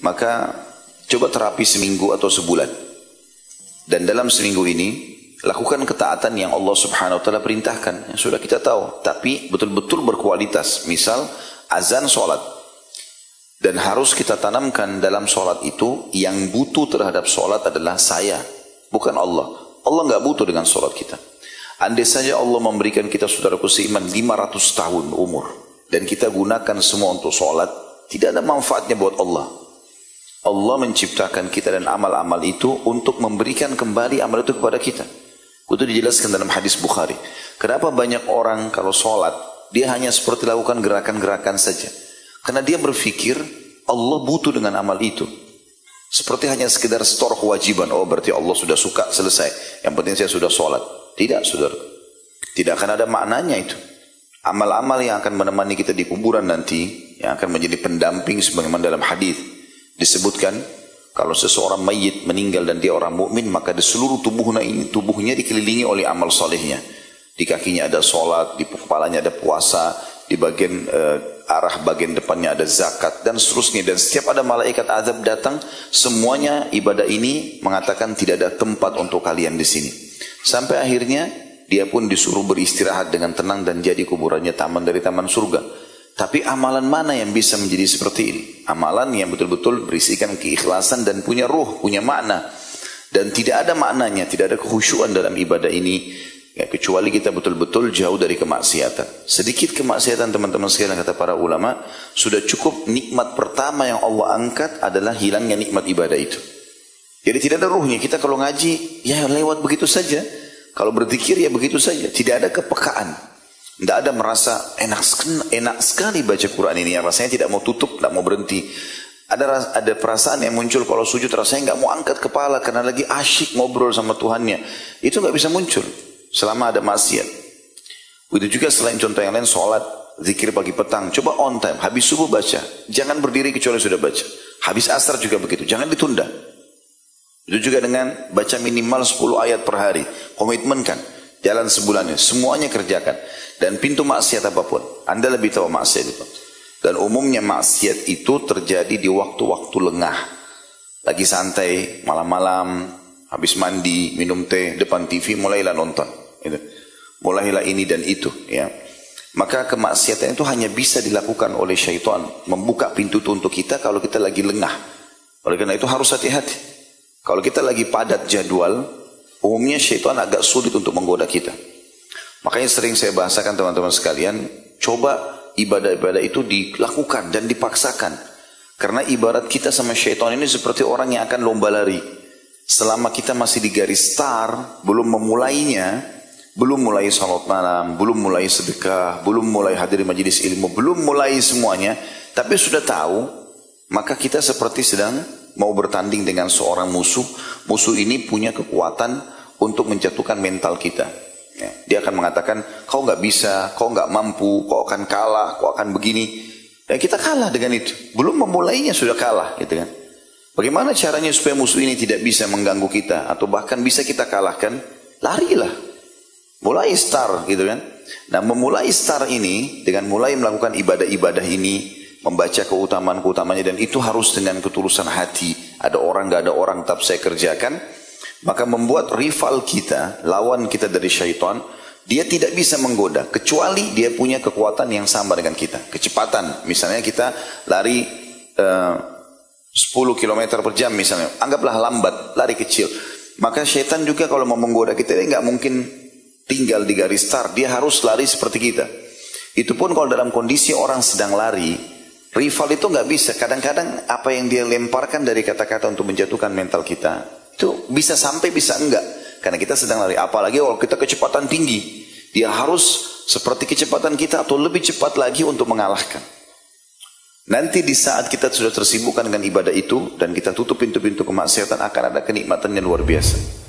Maka coba terapi seminggu atau sebulan. Dan dalam seminggu ini, lakukan ketaatan yang Allah Subhanahu wa Ta'ala perintahkan. Yang sudah kita tahu. Tapi betul-betul berkualitas. Misal, azan sholat. Dan harus kita tanamkan dalam sholat itu, yang butuh terhadap sholat adalah saya. Bukan Allah. Allah nggak butuh dengan sholat kita. Andai saja Allah memberikan kita, saudaraku seiman, 500 tahun umur. Dan kita gunakan semua untuk sholat. Tidak ada manfaatnya buat Allah. Allah menciptakan kita dan amal-amal itu untuk memberikan kembali amal itu kepada kita. Itu dijelaskan dalam hadis Bukhari. Kenapa banyak orang kalau sholat, dia hanya seperti lakukan gerakan-gerakan saja. Karena dia berpikir Allah butuh dengan amal itu. Seperti hanya sekedar setor kewajiban. Oh berarti Allah sudah suka, selesai. Yang penting saya sudah sholat. Tidak, saudara. Tidak akan ada maknanya itu. Amal-amal yang akan menemani kita di kuburan nanti, yang akan menjadi pendamping sebagaimana dalam hadis disebutkan, kalau seseorang mayit meninggal dan dia orang mukmin, maka di seluruh tubuhnya dikelilingi oleh amal solehnya. Di kakinya ada sholat, di kepalanya ada puasa, di bagian arah bagian depannya ada zakat dan seterusnya. Dan setiap ada malaikat azab datang, semuanya ibadah ini mengatakan tidak ada tempat untuk kalian di sini. Sampai akhirnya dia pun disuruh beristirahat dengan tenang dan jadi kuburannya taman dari taman surga. Tapi amalan mana yang bisa menjadi seperti ini? Amalan yang betul-betul berisikan keikhlasan dan punya ruh, punya makna. Dan tidak ada maknanya, tidak ada kekhusyuan dalam ibadah ini. Ya, kecuali kita betul-betul jauh dari kemaksiatan. Sedikit kemaksiatan teman-teman sekalian kata para ulama, sudah cukup nikmat pertama yang Allah angkat adalah hilangnya nikmat ibadah itu. Jadi tidak ada ruhnya. Kita kalau ngaji, ya lewat begitu saja. Kalau berzikir ya begitu saja. Tidak ada kepekaan. Tidak ada merasa enak sekali baca Quran ini. Yang rasanya tidak mau tutup, tidak mau berhenti. Ada perasaan yang muncul kalau sujud, rasanya nggak mau angkat kepala karena lagi asyik ngobrol sama Tuhannya. Itu nggak bisa muncul selama ada maksiat. Begitu juga selain contoh yang lain, sholat, zikir pagi petang. Coba on time, habis subuh baca. Jangan berdiri kecuali sudah baca. Habis asar juga begitu, jangan ditunda. Itu juga dengan baca minimal 10 ayat per hari. Komitmenkan. Jalan sebulannya, semuanya kerjakan. Dan pintu maksiat apapun, Anda lebih tahu maksiat itu. Dan umumnya maksiat itu terjadi di waktu-waktu lengah. Lagi santai, malam-malam, habis mandi, minum teh, depan TV, mulailah nonton. Gitu. Mulailah ini dan itu. Ya. Maka kemaksiatan itu hanya bisa dilakukan oleh syaitan. Membuka pintu itu untuk kita kalau kita lagi lengah. Oleh karena itu harus hati-hati. Kalau kita lagi padat jadwal, umumnya syaitan agak sulit untuk menggoda kita. Makanya sering saya bahasakan teman-teman sekalian, coba ibadah-ibadah itu dilakukan dan dipaksakan. Karena ibarat kita sama syaitan ini seperti orang yang akan lomba lari. Selama kita masih di garis start, belum memulainya, belum mulai salat malam, belum mulai sedekah, belum mulai hadir majelis ilmu, belum mulai semuanya, tapi sudah tahu, maka kita seperti sedang mau bertanding dengan seorang musuh. Musuh ini punya kekuatan untuk menjatuhkan mental kita. Ya, dia akan mengatakan, kau nggak bisa, kau nggak mampu, kau akan kalah, kau akan begini. Dan kita kalah dengan itu. Belum memulainya sudah kalah, gitu kan? Bagaimana caranya supaya musuh ini tidak bisa mengganggu kita atau bahkan bisa kita kalahkan? Larilah, mulai start, gitu kan? Nah, memulai start ini dengan mulai melakukan ibadah-ibadah ini. Membaca keutamaan-keutamanya dan itu harus dengan ketulusan hati. Ada orang, gak ada orang, tetap saya kerjakan. Maka membuat rival kita, lawan kita dari syaitan, dia tidak bisa menggoda. Kecuali dia punya kekuatan yang sama dengan kita. Kecepatan, misalnya kita lari 10 km per jam misalnya. Anggaplah lambat, lari kecil. Maka syaitan juga kalau mau menggoda kita, dia gak mungkin tinggal di garis start. Dia harus lari seperti kita. Itu pun kalau dalam kondisi orang sedang lari, rival itu nggak bisa. Kadang-kadang apa yang dia lemparkan dari kata-kata untuk menjatuhkan mental kita, itu bisa sampai bisa enggak. Karena kita sedang lari. Apalagi kalau kita kecepatan tinggi, dia harus seperti kecepatan kita atau lebih cepat lagi untuk mengalahkan. Nanti di saat kita sudah tersibukkan dengan ibadah itu, dan kita tutup pintu-pintu kemaksiatan, akan ada kenikmatan yang luar biasa.